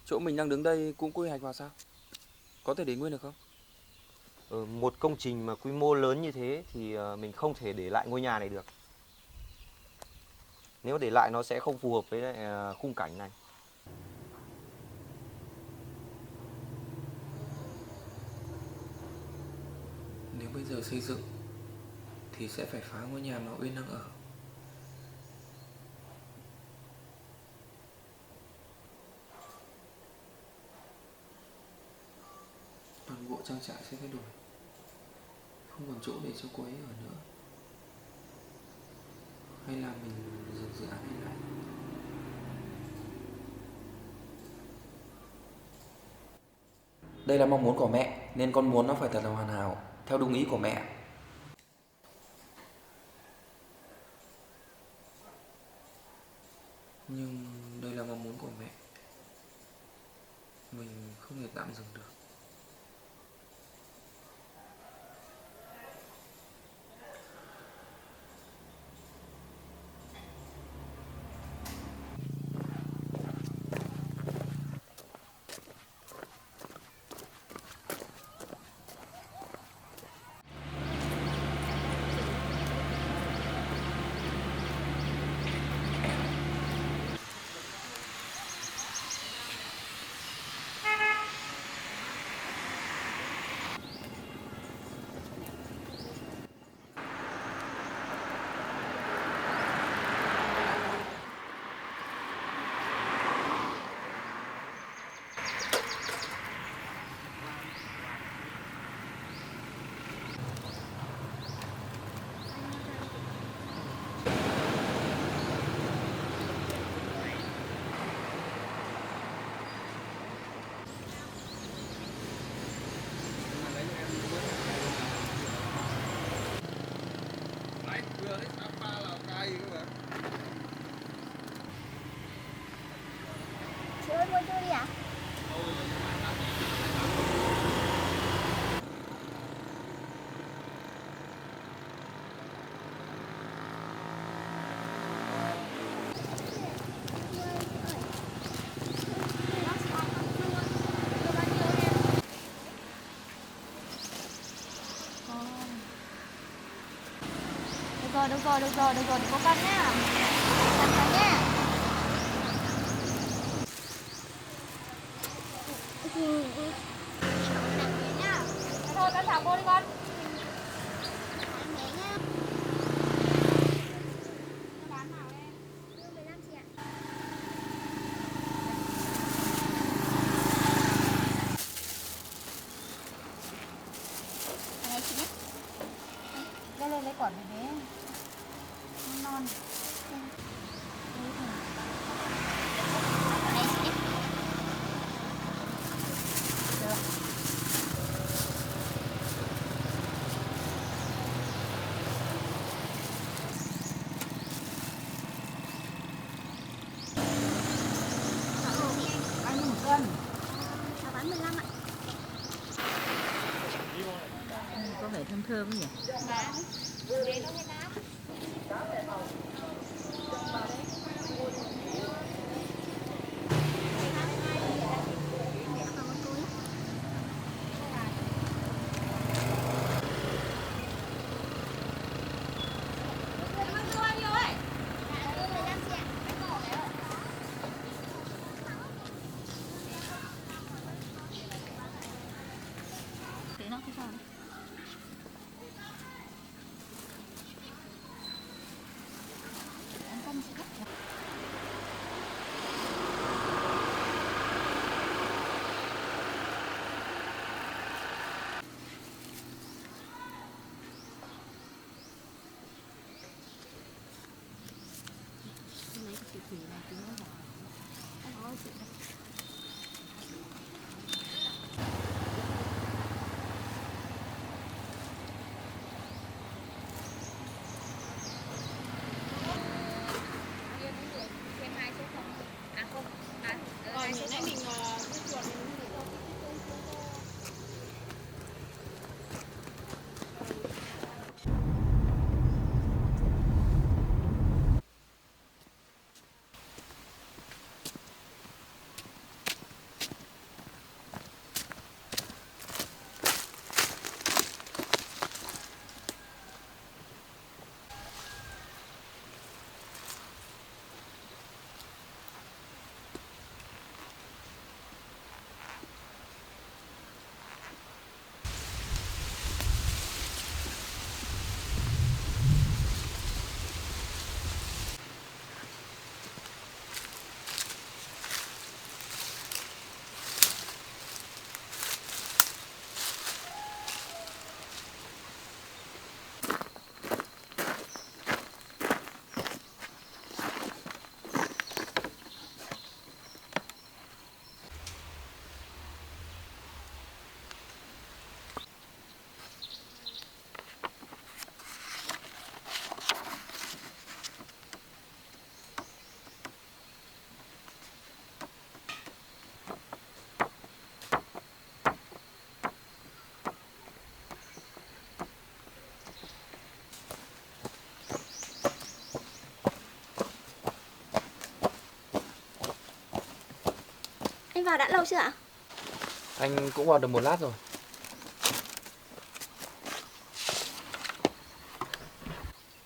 Chỗ mình đang đứng đây cũng quy hoạch vào sao? Có thể để nguyên được không? Một công trình mà quy mô lớn như thế thì mình không thể để lại ngôi nhà này được. Nếu để lại nó sẽ không phù hợp với lại, khung cảnh này. Nếu bây giờ xây dựng thì sẽ phải phá ngôi nhà mà Uyên đang ở. Toàn bộ trang trại sẽ thay đổi, không còn chỗ để cho cô ấy ở nữa. Hay là mình dừng dự án này lại? Đây là mong muốn của mẹ, nên con muốn nó phải thật là hoàn hảo, theo đúng ý của mẹ. Nhưng đây là mong muốn của mẹ, mình không thể tạm dừng được. Chị ơi mua cho đi ạ. Được rồi, đừng có cân nhá. Cẩn thận nhá. Thôi con thả cô đi con. Đây lên lấy quả về bé. Non. Đây chị nhé. Được. Bao nhiêu một cân? Chào bán 15 ạ. Có vẻ thơm thơm nhỉ? Bán. Đấy nó hết đá. Thế nó không sao. Ăn cân chị nhé. Lấy cái thủy này tí nữa vào. Ôi chị. Còn những nãy mình chuột Anh vào đã lâu chưa ạ? Anh cũng vào được một lát rồi.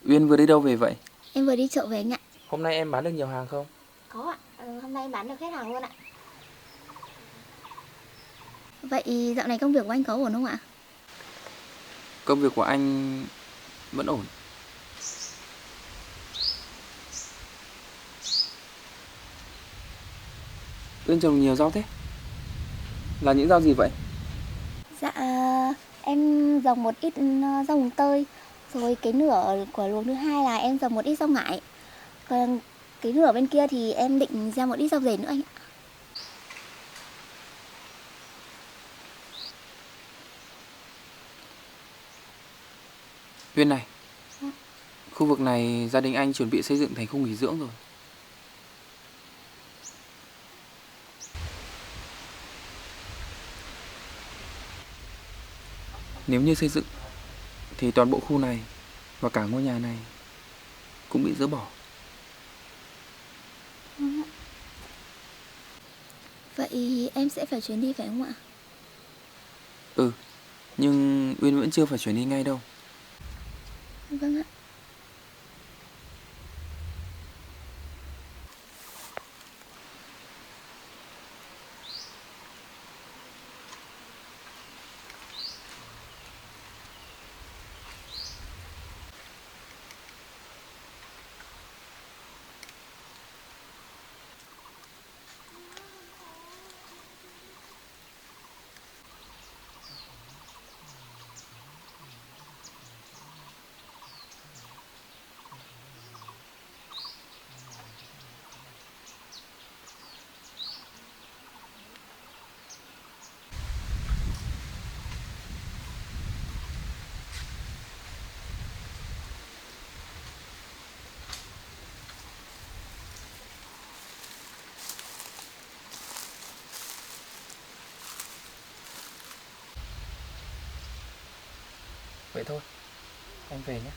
Uyên vừa đi đâu về vậy? Em vừa đi chợ về anh ạ. Hôm nay em bán được nhiều hàng không? Có ạ, hôm nay em bán được hết hàng luôn ạ. Vậy dạo này công việc của anh có ổn không ạ? Công việc của anh vẫn ổn. Uyên trồng nhiều rau thế? Là những rau gì vậy? Dạ, em dòng một ít rau mùng tơi. Rồi cái nửa của luồng thứ hai là em dòng một ít rau ngải. Còn cái nửa bên kia thì em định ra một ít rau rền nữa anh ạ. Uyên này, khu vực này gia đình anh chuẩn bị xây dựng thành khu nghỉ dưỡng rồi. Nếu như xây dựng thì toàn bộ khu này và cả ngôi nhà này cũng bị dỡ bỏ. Vậy em sẽ phải chuyển đi phải không ạ? Ừ, nhưng Uyên vẫn chưa phải chuyển đi ngay đâu. Vâng ạ. Vậy thôi, anh về nhé.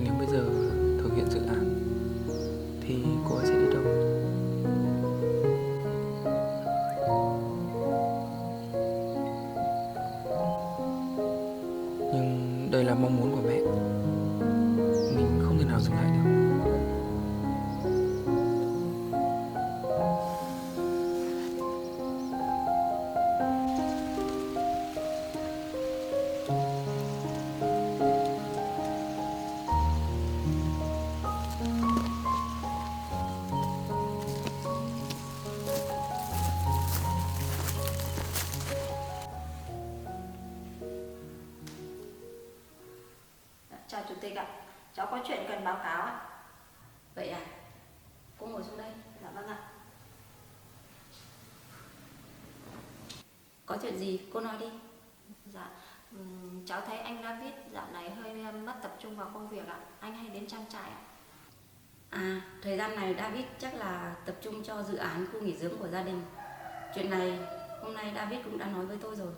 Nếu bây giờ thực hiện dự án thì cô ấy sẽ đi đâu? Nhưng đây là mong muốn của mẹ. Mình không thể nào dừng lại được. Chào chủ tịch ạ, cháu có chuyện cần báo cáo ạ. Vậy à, cô ngồi xuống đây. Dạ vâng ạ. Có chuyện gì cô nói đi. Dạ, cháu thấy anh David dạo này hơi mất tập trung vào công việc ạ. Anh hay đến trang trại ạ. À, thời gian này David chắc là tập trung cho dự án khu nghỉ dưỡng của gia đình. Chuyện này hôm nay David cũng đã nói với tôi rồi.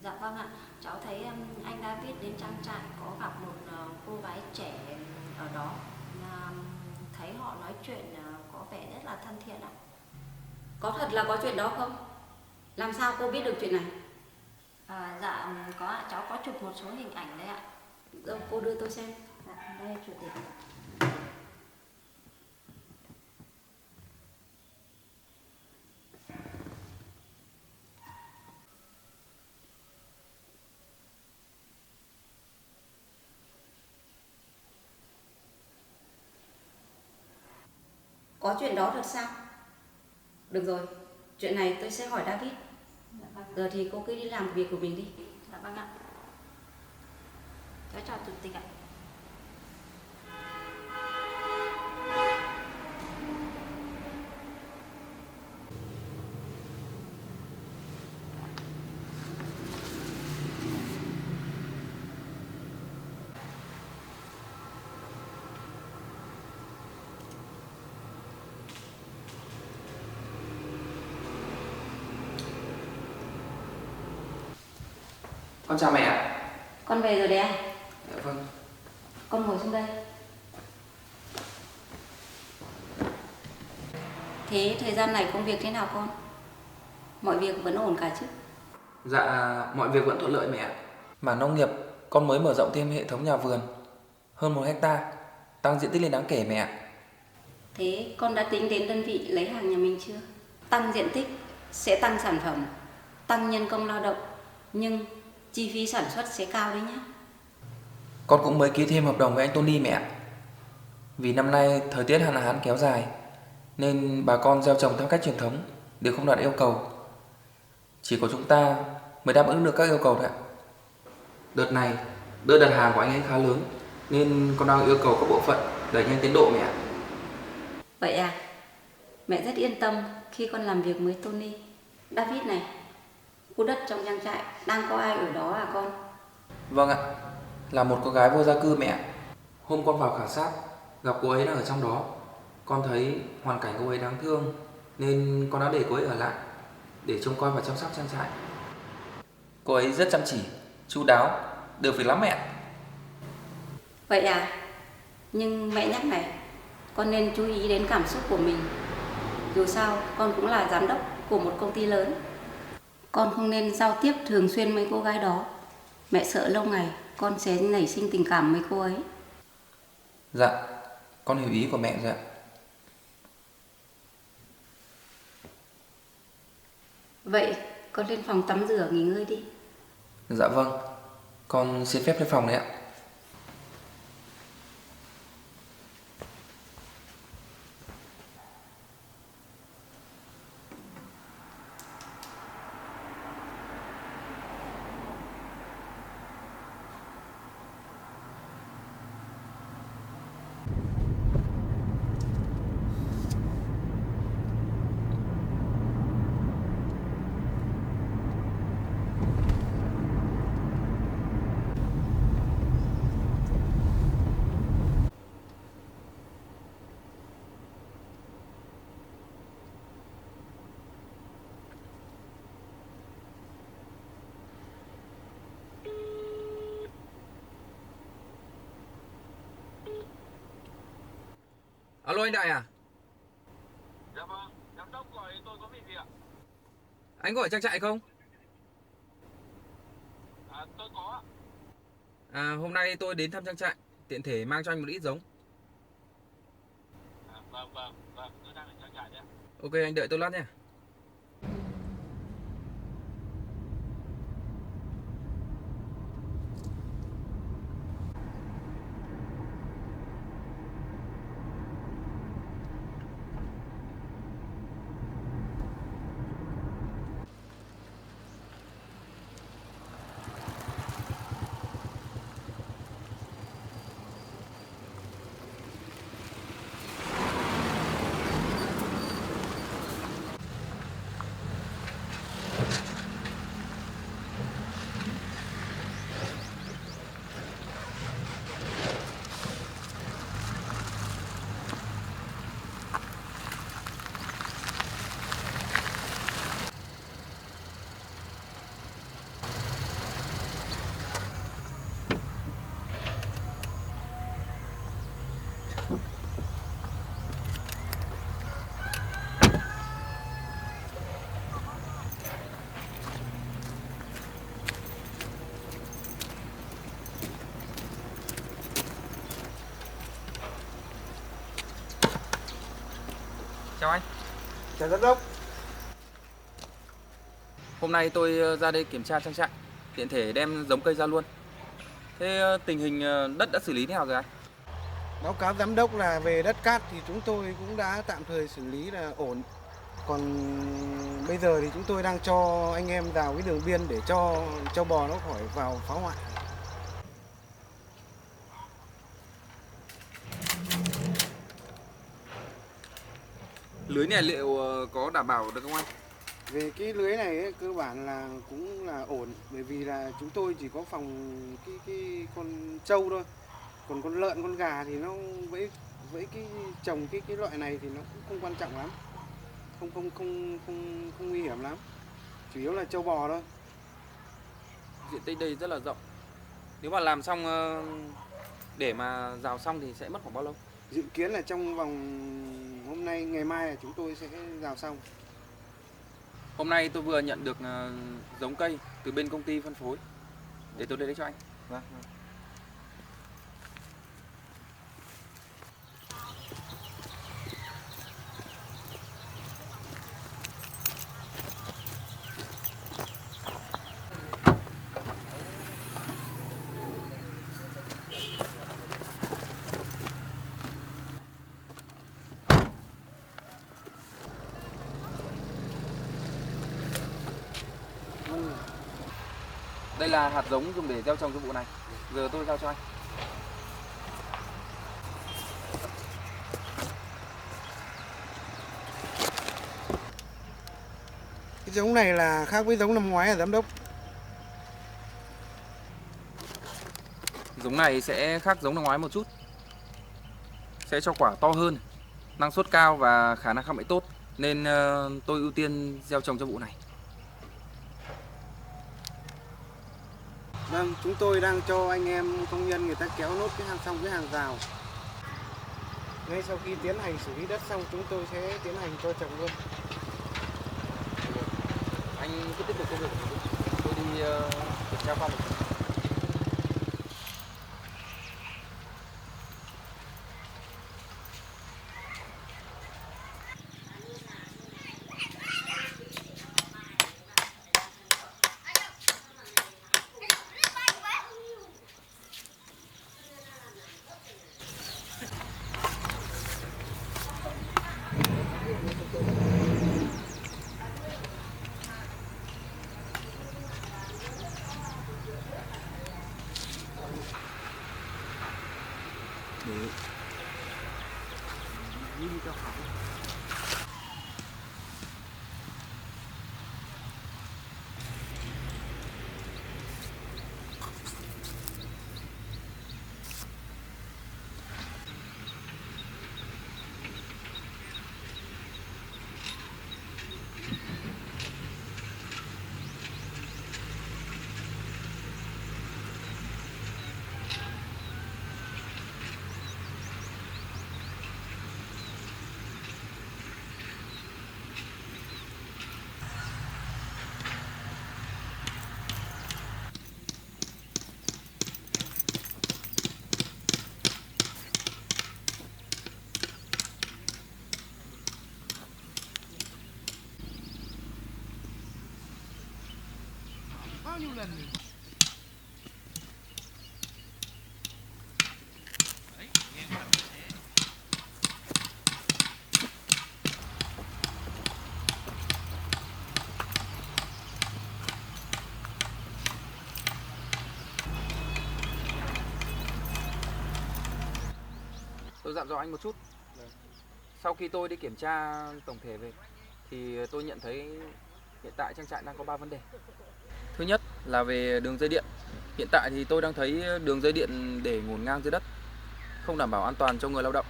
Dạ vâng ạ, cháu thấy anh David đến trang trại có gặp một cô gái trẻ ở đó, là thấy họ nói chuyện có vẻ rất là thân thiện ạ. Có thật là có chuyện đó không? Làm sao cô biết được chuyện này? Dạ có ạ, cháu có chụp một số hình ảnh đấy ạ. Đâu, cô đưa tôi xem. Dạ, đây chủ tịch. Có chuyện đó thật sao? Được rồi, chuyện này tôi sẽ hỏi David. Dạ vâng. Giờ thì cô cứ đi làm việc của mình đi. Dạ vâng ạ. Cháu chào chủ tịch ạ. Con chào mẹ ạ. Con về rồi đấy à? Dạ vâng. Con ngồi xuống đây. Thế thời gian này công việc thế nào con? Mọi việc vẫn ổn cả chứ? Dạ, mọi việc vẫn thuận lợi mẹ ạ. Mảng nông nghiệp, con mới mở rộng thêm hệ thống nhà vườn hơn 1 hecta, tăng diện tích lên đáng kể mẹ ạ. Thế con đã tính đến đơn vị lấy hàng nhà mình chưa? Tăng diện tích sẽ tăng sản phẩm, tăng nhân công lao động, nhưng chi phí sản xuất sẽ cao đấy nhá. Con cũng mới ký thêm hợp đồng với anh Tony mẹ ạ. Vì năm nay thời tiết hạn hán kéo dài nên bà con gieo trồng theo cách truyền thống đều không đạt yêu cầu. Chỉ có chúng ta mới đáp ứng được các yêu cầu thôi ạ. Đợt này đơn đặt hàng của anh ấy khá lớn nên con đang yêu cầu các bộ phận đẩy nhanh tiến độ mẹ ạ. Vậy à? Mẹ rất yên tâm khi con làm việc với Tony. David này, khu đất trong trang trại đang có ai ở đó à con? Vâng ạ, là một cô gái vô gia cư mẹ ạ. Hôm con vào khảo sát gặp cô ấy đang ở trong đó. Con thấy hoàn cảnh cô ấy đáng thương nên con đã để cô ấy ở lại để trông coi và chăm sóc trang trại. Cô ấy rất chăm chỉ, chu đáo, được việc lắm mẹ. Vậy à? Nhưng mẹ nhắc này, con nên chú ý đến cảm xúc của mình. Dù sao, con cũng là giám đốc của một công ty lớn. Con không nên giao tiếp thường xuyên với cô gái đó. Mẹ sợ lâu ngày con sẽ nảy sinh tình cảm với cô ấy. Dạ, con hiểu ý của mẹ rồi ạ. Vậy con lên phòng tắm rửa nghỉ ngơi đi. Dạ vâng, con xin phép lên phòng đấy ạ. Alo anh Đại à? Dạ vâng, giám đốc gọi tôi có việc gì ạ? Anh có ở trang trại không? Tôi có ạ. Hôm nay tôi đến thăm trang trại, tiện thể mang cho anh một ít giống. Vâng, tôi đang ở trang trại đấy ạ. Ok, anh đợi tôi lát nha. Chào anh. Chào giám đốc. Hôm nay tôi ra đây kiểm tra trang trại, tiện thể đem giống cây ra luôn. Thế tình hình đất đã xử lý thế nào rồi anh? Báo cáo giám đốc là về đất cát thì chúng tôi cũng đã tạm thời xử lý là ổn. Còn bây giờ thì chúng tôi đang cho anh em rào cái đường biên để cho châu bò nó khỏi vào phá hoại. Lưới này liệu có đảm bảo được không anh? Về cái lưới này ấy, cơ bản là cũng là ổn, bởi vì là chúng tôi chỉ có phòng cái con trâu thôi. Còn con lợn, con gà thì nó với cái trồng cái loại này thì nó cũng không quan trọng lắm. Không nguy hiểm lắm. Chủ yếu là trâu bò thôi. Diện tích đây rất là rộng. Nếu mà làm xong để mà rào xong thì sẽ mất khoảng bao lâu? Dự kiến là trong vòng hôm nay, ngày mai là chúng tôi sẽ rào xong. Hôm nay tôi vừa nhận được giống cây từ bên công ty phân phối. Để tôi lấy cho anh. Vâng. Đây là hạt giống dùng để gieo trồng cho vụ này. Giờ tôi giao cho anh. Cái giống này là khác với giống năm ngoái à giám đốc? Giống này sẽ khác giống năm ngoái một chút. Sẽ cho quả to hơn, năng suất cao và khả năng kháng bệnh tốt. Nên tôi ưu tiên gieo trồng cho vụ này. Vâng, chúng tôi đang cho anh em công nhân người ta kéo nốt xong cái hàng rào. Ngay sau khi tiến hành xử lý đất xong chúng tôi sẽ tiến hành cho trồng luôn. Anh cứ tiếp tục công việc của mình. Tôi đi kiểm tra qua một chút. Bao nhiêu lần rồi? Tôi dặn dò anh một chút. Sau khi tôi đi kiểm tra tổng thể về thì tôi nhận thấy hiện tại trang trại đang có 3 vấn đề. Thứ nhất là về đường dây điện. Hiện tại thì tôi đang thấy đường dây điện để ngổn ngang dưới đất, không đảm bảo an toàn cho người lao động.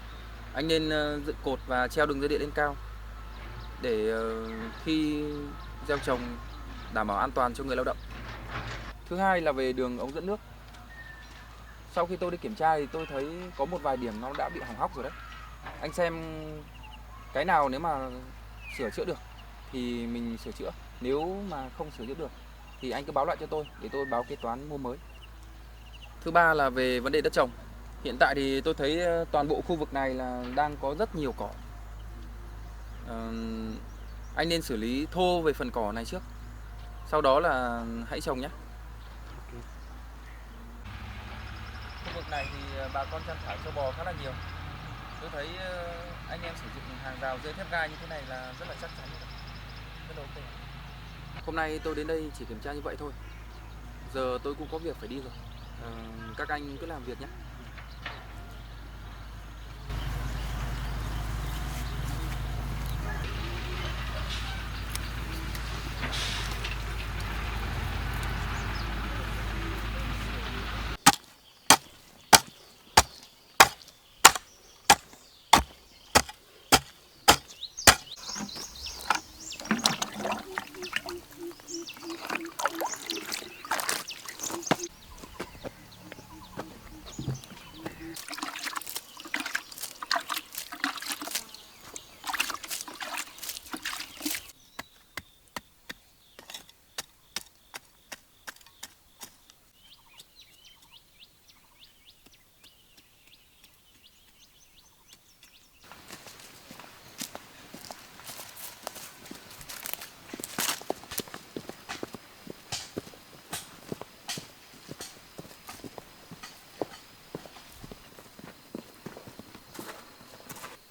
Anh nên dựng cột và treo đường dây điện lên cao để khi gieo trồng đảm bảo an toàn cho người lao động. Thứ hai là về đường ống dẫn nước. Sau khi tôi đi kiểm tra thì tôi thấy có một vài điểm nó đã bị hỏng hóc rồi đấy. Anh xem cái nào nếu mà sửa chữa được thì mình sửa chữa. Nếu mà không sửa chữa được thì anh cứ báo lại cho tôi để tôi báo kế toán mua mới. Thứ ba là về vấn đề đất trồng. Hiện tại thì tôi thấy toàn bộ khu vực này là đang có rất nhiều cỏ. Ờ, anh nên xử lý thô về phần cỏ này trước, sau đó là hãy trồng nhé. Khu vực này thì bà con chăn thả trâu bò khá là nhiều. Tôi thấy anh em sử dụng hàng rào dây thép gai như thế này là rất là chắc chắn, rất là ok. Hôm nay tôi đến đây chỉ kiểm tra như vậy thôi. Giờ tôi cũng có việc phải đi rồi. Các anh cứ làm việc nhé.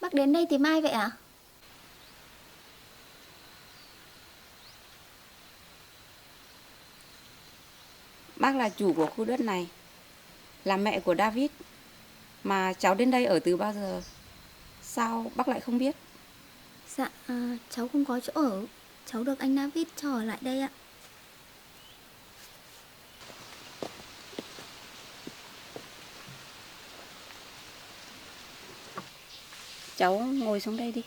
Bác đến đây tìm ai vậy ạ? Bác là chủ của khu đất này, là mẹ của David. Mà cháu đến đây ở từ bao giờ? Sao bác lại không biết? Dạ, cháu không có chỗ ở. Cháu được anh David cho ở lại đây ạ. Cháu ngồi xuống đây đi.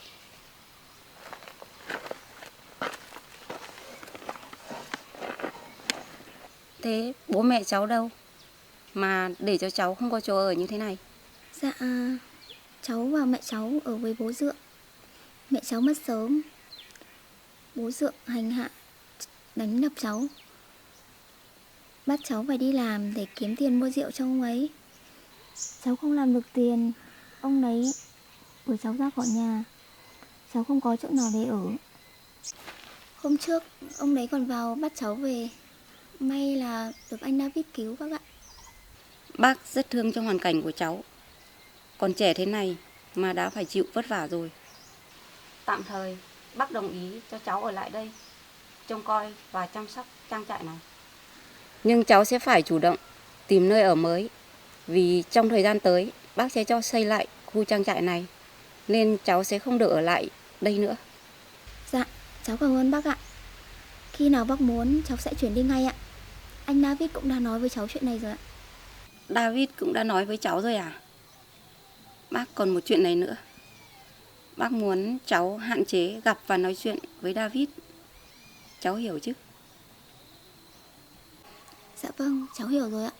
Thế bố mẹ cháu đâu mà để cho cháu không có chỗ ở như thế này? Dạ, cháu và mẹ cháu ở với bố Dượng. Mẹ cháu mất sớm. Bố Dượng hành hạ, đánh đập cháu, bắt cháu phải đi làm để kiếm tiền mua rượu cho ông ấy. Cháu không làm được tiền, ông ấy đuổi cháu ra khỏi nhà. Cháu không có chỗ nào để ở. Hôm trước ông đấy còn vào bắt cháu về. May là được anh David cứu các bạn. Bác rất thương cho hoàn cảnh của cháu. Còn trẻ thế này mà đã phải chịu vất vả rồi. Tạm thời bác đồng ý cho cháu ở lại đây, trông coi và chăm sóc trang trại này. Nhưng cháu sẽ phải chủ động tìm nơi ở mới. Vì trong thời gian tới bác sẽ cho xây lại khu trang trại này, nên cháu sẽ không được ở lại đây nữa. Dạ, cháu cảm ơn bác ạ. Khi nào bác muốn cháu sẽ chuyển đi ngay ạ. Anh David cũng đã nói với cháu chuyện này rồi ạ. David cũng đã nói với cháu rồi à? Bác còn một chuyện này nữa. Bác muốn cháu hạn chế gặp và nói chuyện với David. Cháu hiểu chứ? Dạ vâng, cháu hiểu rồi ạ.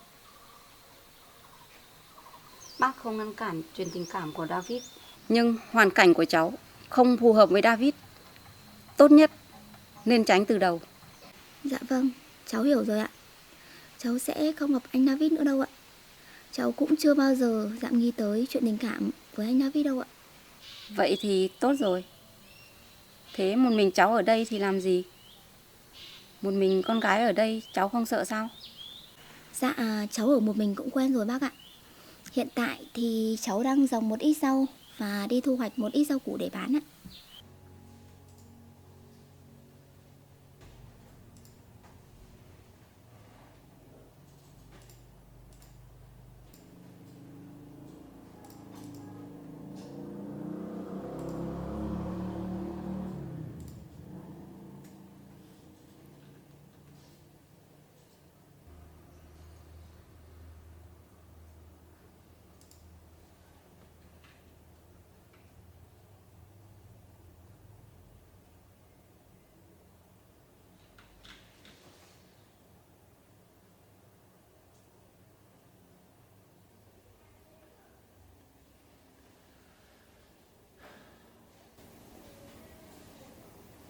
Bác không ngăn cản chuyện tình cảm của David. Nhưng hoàn cảnh của cháu không phù hợp với David. Tốt nhất nên tránh từ đầu. Dạ vâng, cháu hiểu rồi ạ. Cháu sẽ không gặp anh David nữa đâu ạ. Cháu cũng chưa bao giờ dám nghĩ tới chuyện tình cảm với anh David đâu ạ. Vậy thì tốt rồi. Thế một mình cháu ở đây thì làm gì? Một mình con gái ở đây cháu không sợ sao? Dạ, cháu ở một mình cũng quen rồi bác ạ. Hiện tại thì cháu đang trồng một ít rau và đi thu hoạch một ít rau củ để bán ạ.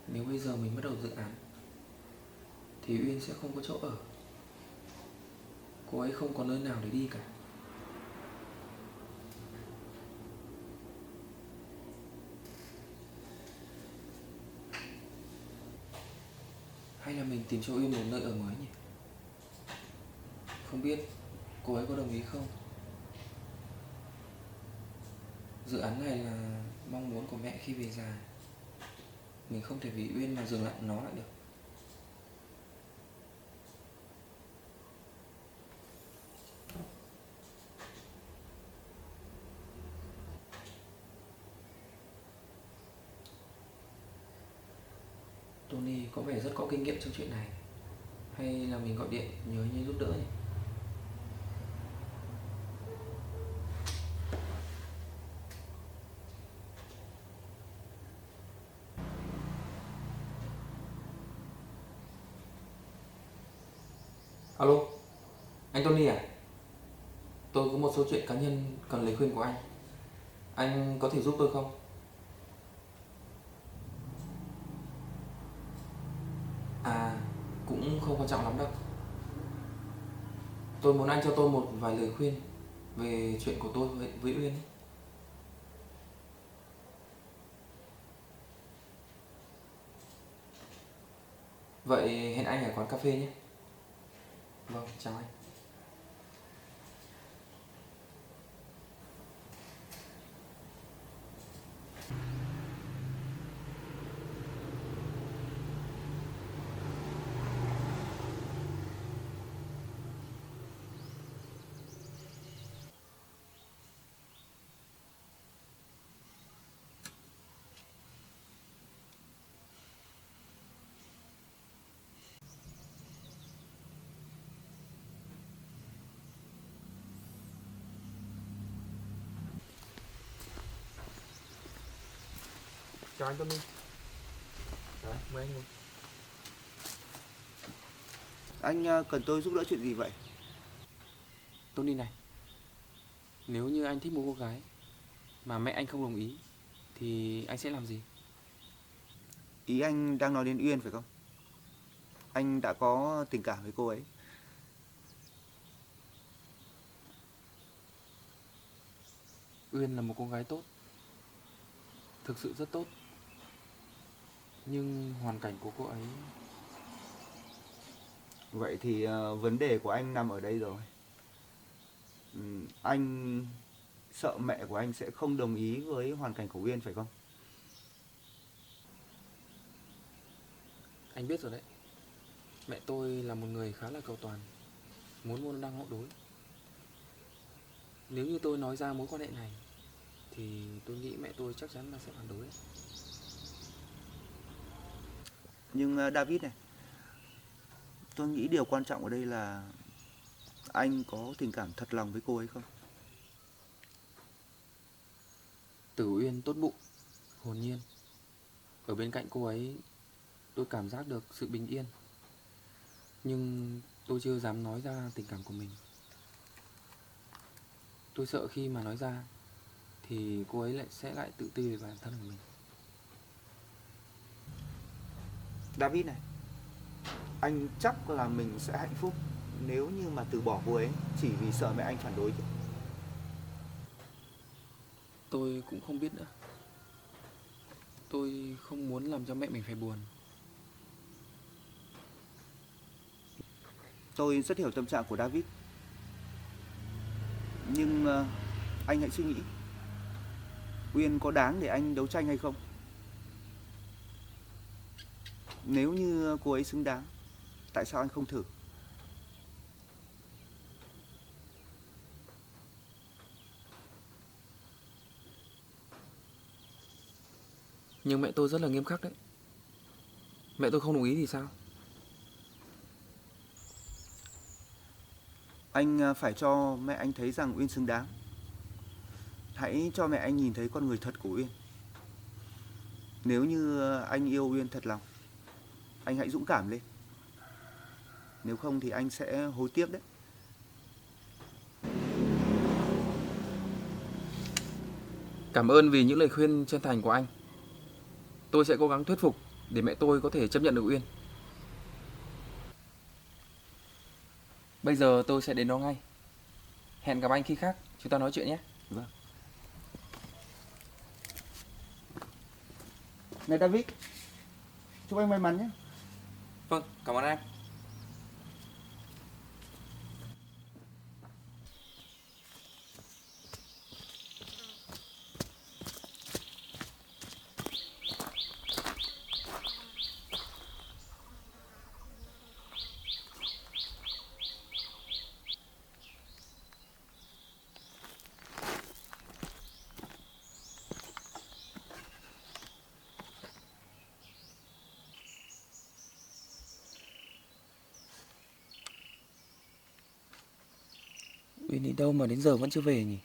Nếu bây giờ mình bắt đầu dự án thì Uyên sẽ không có chỗ ở. Cô ấy không có nơi nào để đi cả. Hay là mình tìm cho Uyên một nơi ở mới nhỉ? Không biết cô ấy có đồng ý không? Dự án này là mong muốn của mẹ khi về già. Mình không thể vì Uyên mà dừng lại nó lại được. Tony có vẻ rất có kinh nghiệm trong chuyện này. Hay là mình gọi điện nhờ anh ấy giúp đỡ nhỉ? Alo, anh Tony à? Tôi có một số chuyện cá nhân cần lời khuyên của anh. Anh có thể giúp tôi không? À, cũng không quan trọng lắm đâu. Tôi muốn anh cho tôi một vài lời khuyên về chuyện của tôi với Uyên. Vậy hẹn anh ở quán cà phê nhé. Vâng, chào anh. Chào anh Tony. Đấy, mời anh ngồi. Anh cần tôi giúp đỡ chuyện gì vậy? Tony này, nếu như anh thích một cô gái mà mẹ anh không đồng ý thì anh sẽ làm gì? Ý anh đang nói đến Uyên phải không? Anh đã có tình cảm với cô ấy. Uyên là một cô gái tốt, thực sự rất tốt. Nhưng hoàn cảnh của cô ấy... Vậy thì vấn đề của anh nằm ở đây rồi. Anh sợ mẹ của anh sẽ không đồng ý với hoàn cảnh của Uyên phải không? Anh biết rồi đấy. Mẹ tôi là một người khá là cầu toàn, muốn môn đăng hộ đối. Nếu như tôi nói ra mối quan hệ này thì tôi nghĩ mẹ tôi chắc chắn là sẽ phản đối đấy. Nhưng David này, tôi nghĩ điều quan trọng ở đây là anh có tình cảm thật lòng với cô ấy không? Tử Uyên tốt bụng, hồn nhiên. Ở bên cạnh cô ấy tôi cảm giác được sự bình yên. Nhưng tôi chưa dám nói ra tình cảm của mình. Tôi sợ khi mà nói ra thì cô ấy sẽ lại tự ti về bản thân của mình. David này, anh chắc là mình sẽ hạnh phúc nếu như mà từ bỏ cô ấy chỉ vì sợ mẹ anh phản đối chứ. Tôi cũng không biết nữa. Tôi không muốn làm cho mẹ mình phải buồn. Tôi rất hiểu tâm trạng của David. Nhưng anh hãy suy nghĩ, Uyên có đáng để anh đấu tranh hay không? Nếu như cô ấy xứng đáng, tại sao anh không thử? Nhưng mẹ tôi rất là nghiêm khắc đấy. Mẹ tôi không đồng ý thì sao? Anh phải cho mẹ anh thấy rằng Uyên xứng đáng. Hãy cho mẹ anh nhìn thấy con người thật của Uyên. Nếu như anh yêu Uyên thật lòng, anh hãy dũng cảm lên. Nếu không thì anh sẽ hối tiếc đấy. Cảm ơn vì những lời khuyên chân thành của anh. Tôi sẽ cố gắng thuyết phục để mẹ tôi có thể chấp nhận được Uyên. Bây giờ tôi sẽ đến đó ngay. Hẹn gặp anh khi khác, chúng ta nói chuyện nhé. Vâng. Này David, chúc anh may mắn nhé. Vâng, cảm ơn anh. Uyên đi đâu mà đến giờ vẫn chưa về nhỉ?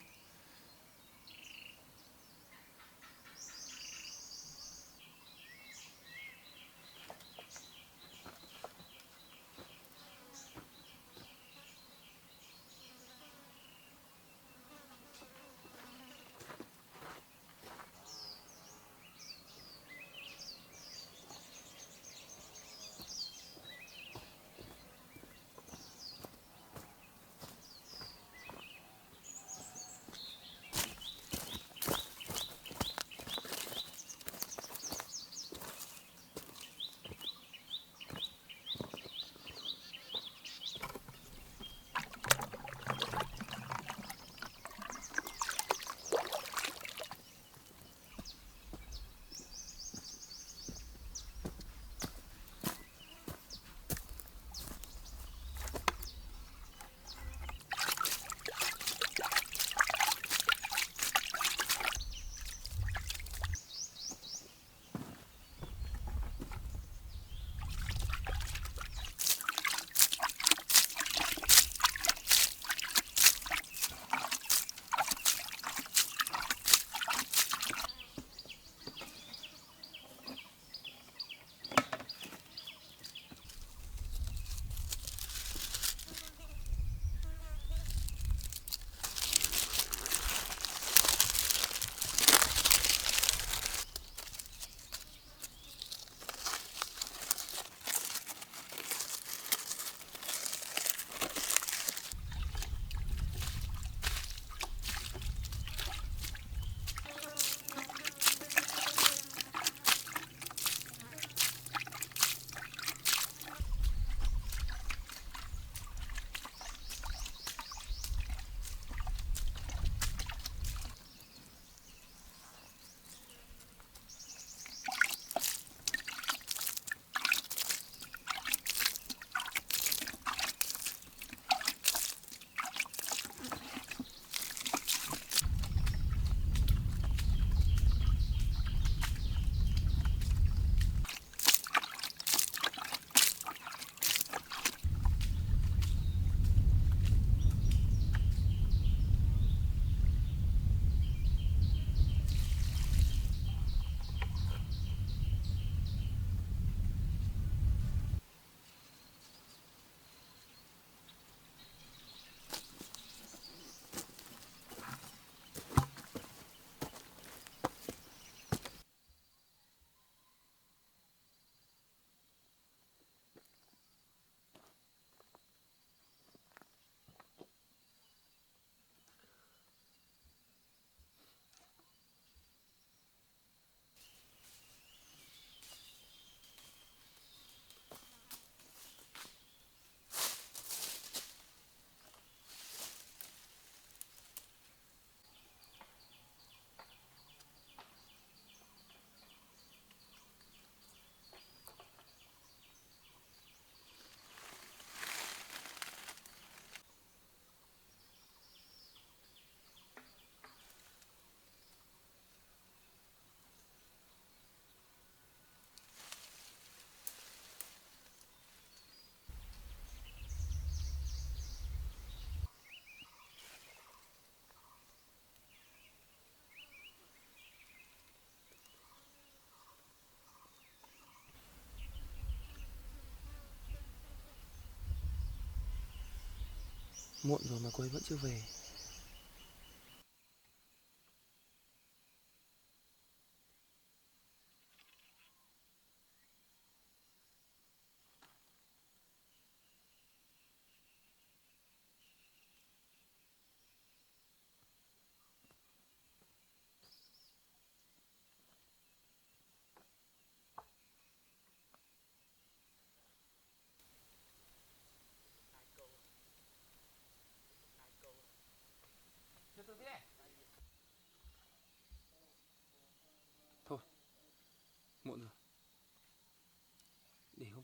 Muộn rồi mà cô ấy vẫn chưa về.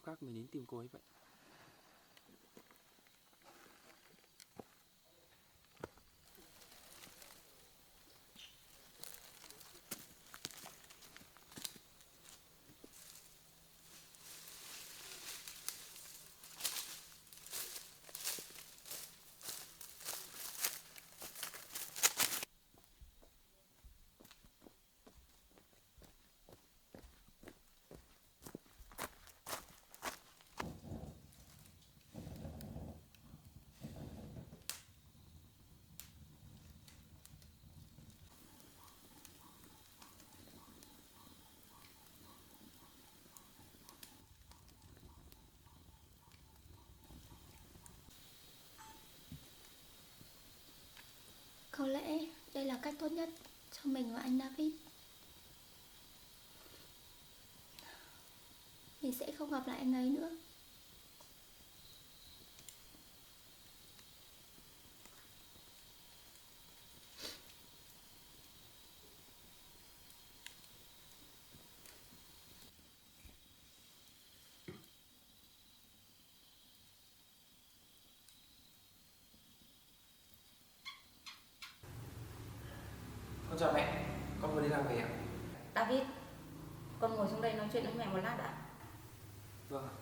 khác mình đến tìm cô ấy vậy? Có lẽ đây là cách tốt nhất cho mình và anh David. Mình sẽ không gặp lại anh ấy nữa. Con chào mẹ, con vừa đi làm về ạ. David, con ngồi xuống đây nói chuyện với mẹ một lát đã. Vâng ạ.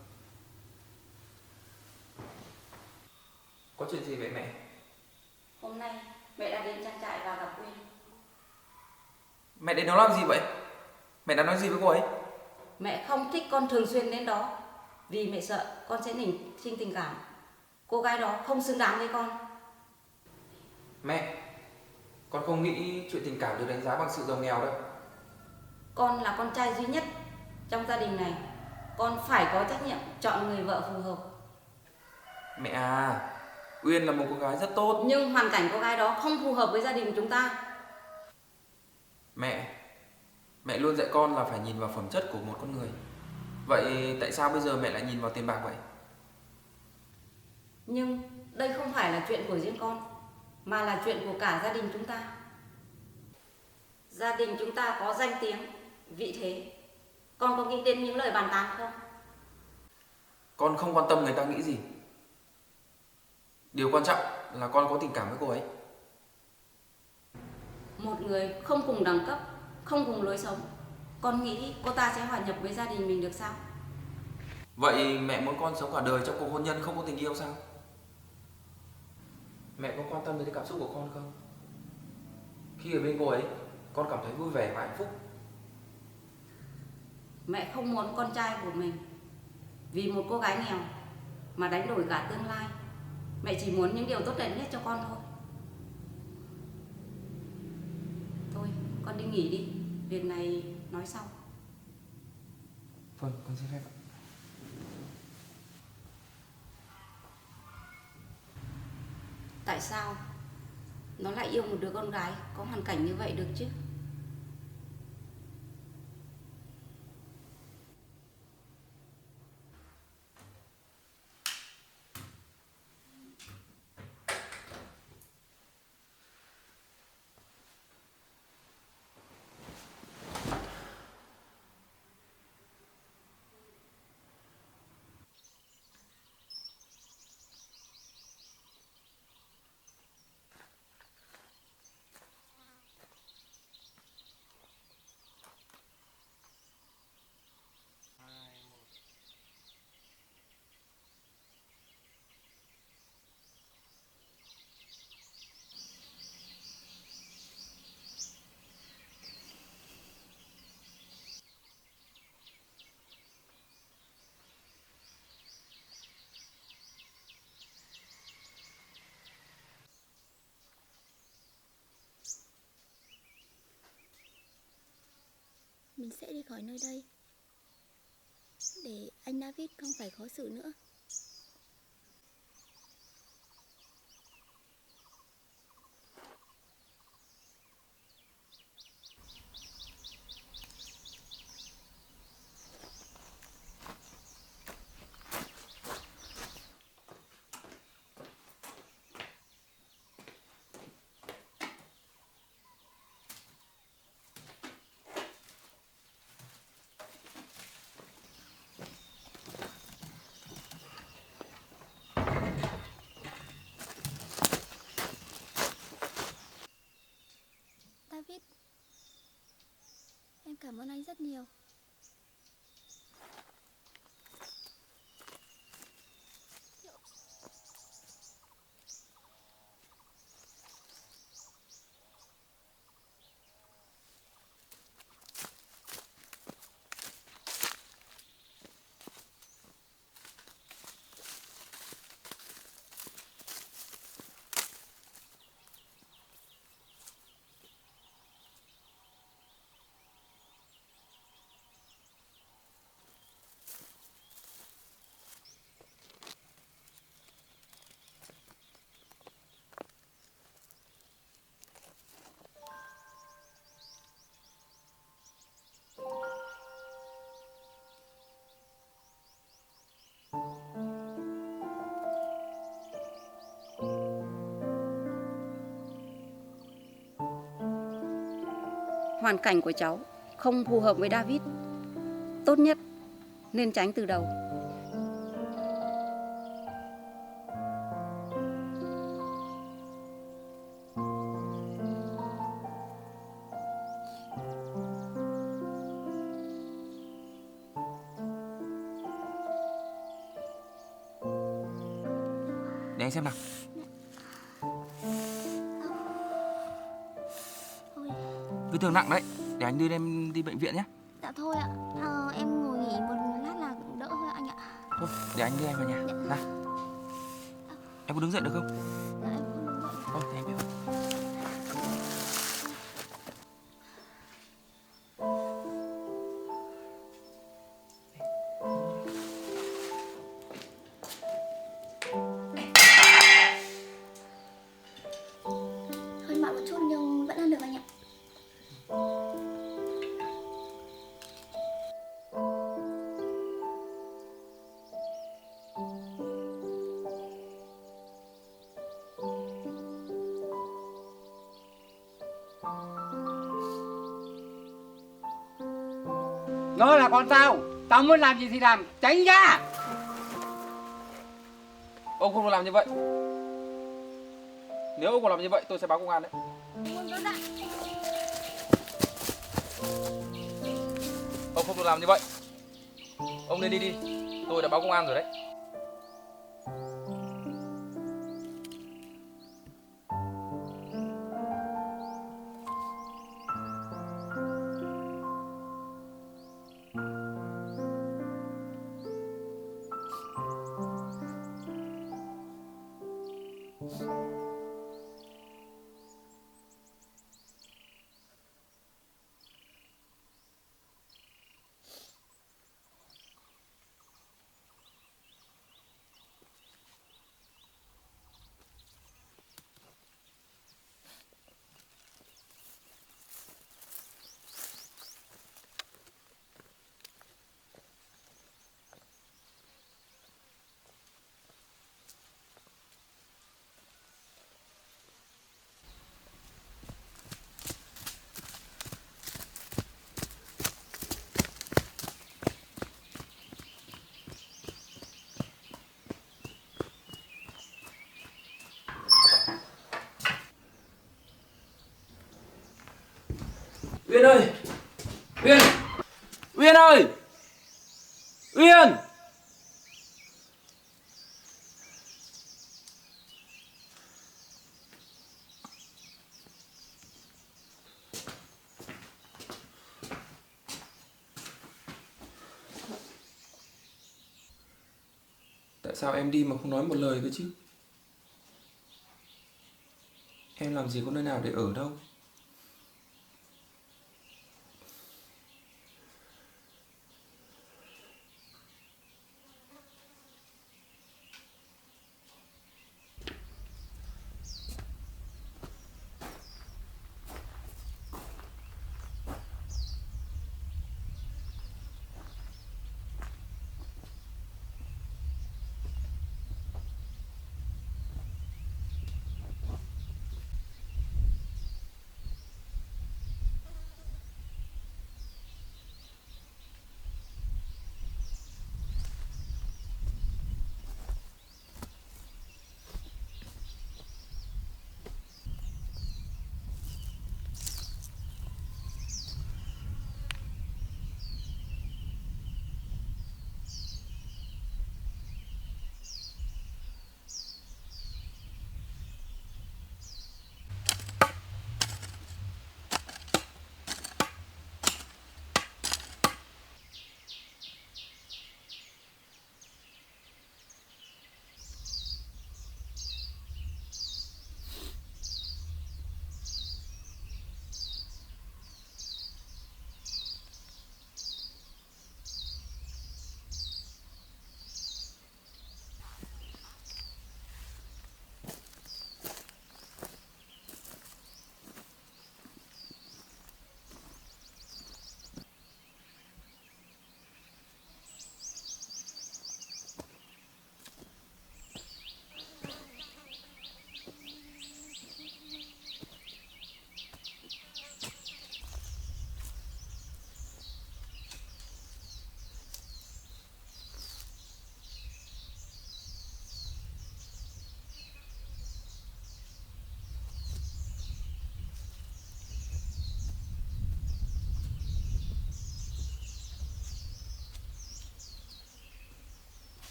Có chuyện gì vậy mẹ? Hôm nay mẹ đã đến trang trại và gặp Uyên. Mẹ đến đó làm gì vậy? Mẹ đã nói gì với cô ấy? Mẹ không thích con thường xuyên đến đó vì mẹ sợ con sẽ nảy sinh tình cảm. Cô gái đó không xứng đáng với con. Mẹ, con không nghĩ chuyện tình cảm được đánh giá bằng sự giàu nghèo đâu. Con là con trai duy nhất trong gia đình này. Con phải có trách nhiệm chọn người vợ phù hợp. Mẹ à, Uyên là một cô gái rất tốt. Nhưng hoàn cảnh cô gái đó không phù hợp với gia đình chúng ta. Mẹ luôn dạy con là phải nhìn vào phẩm chất của một con người. Vậy tại sao bây giờ mẹ lại nhìn vào tiền bạc vậy? Nhưng đây không phải là chuyện của riêng con, mà là chuyện của cả gia đình chúng ta. Gia đình chúng ta có danh tiếng, vị thế. Con có nghĩ đến những lời bàn tán không? Con không quan tâm người ta nghĩ gì. Điều quan trọng là con có tình cảm với cô ấy. Một người không cùng đẳng cấp, không cùng lối sống, con nghĩ cô ta sẽ hòa nhập với gia đình mình được sao? Vậy mẹ muốn con sống cả đời trong cuộc hôn nhân không có tình yêu sao? Mẹ có quan tâm đến cảm xúc của con không? Khi ở bên cô ấy, con cảm thấy vui vẻ và hạnh phúc. Mẹ không muốn con trai của mình vì một cô gái nghèo mà đánh đổi cả tương lai. Mẹ chỉ muốn những điều tốt đẹp nhất cho con thôi. Thôi, con đi nghỉ đi. Việc này nói sau. Vâng, con xin phép ạ. Tại sao nó lại yêu một đứa con gái có hoàn cảnh như vậy được chứ? Mình sẽ đi khỏi nơi đây để anh David không phải khó xử nữa. Cảm ơn anh rất nhiều. Hoàn cảnh của cháu không phù hợp với David. Tốt nhất nên tránh từ đầu. Để anh xem nào. Thôi, Vết thương nặng đấy, để anh đưa em đi bệnh viện nhé. dạ thôi ạ. Em ngồi nghỉ một lát là đỡ thôi ạ anh ạ. Thôi, để anh đưa em vào nhà. Nào. Em có đứng dậy được không? Dạ em không đứng dậy. Thôi, thì em biết. Hơi mặn một chút nhưng vẫn ăn được anh ạ. Nó là con tao muốn làm gì thì làm, tránh ra. Ông không được làm như vậy. Nếu ông còn làm như vậy tôi sẽ báo công an đấy. Ông không được làm như vậy. Ông nên đi đi. Tôi đã báo công an rồi đấy. Uyên ơi! Uyên! Uyên ơi! Uyên! Tại sao em đi mà không nói một lời cơ chứ? Em làm gì có nơi nào để ở đâu.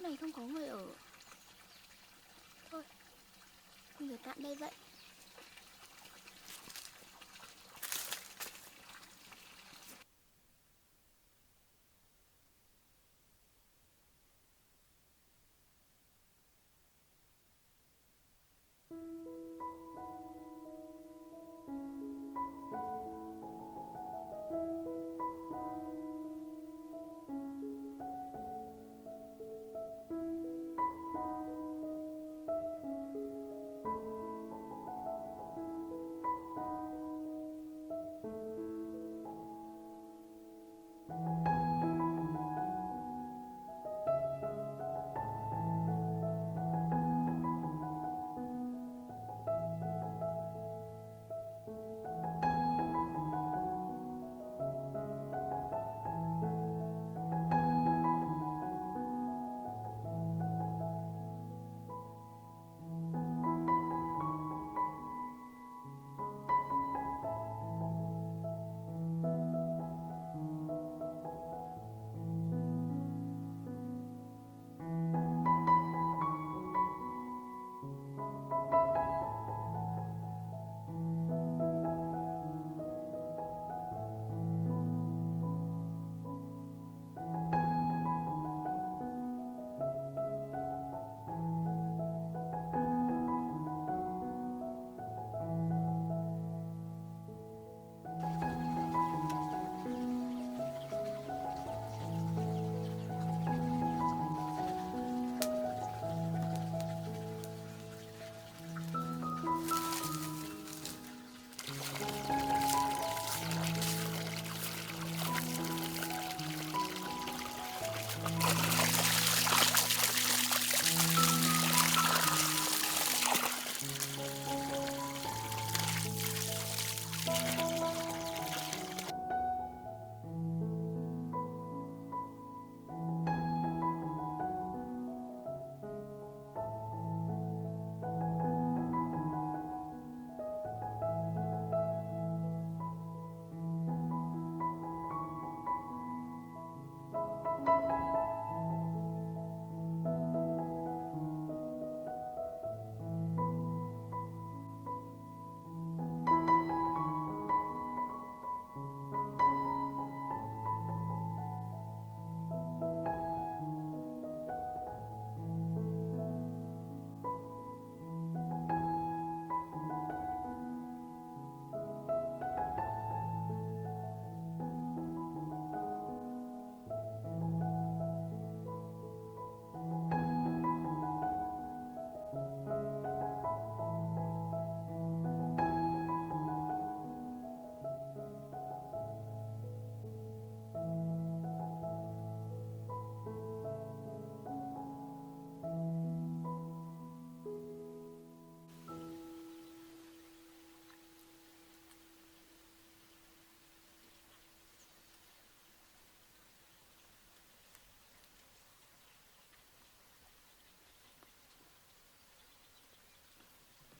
này không có người ở. Thôi, mình ở tạm đây vậy.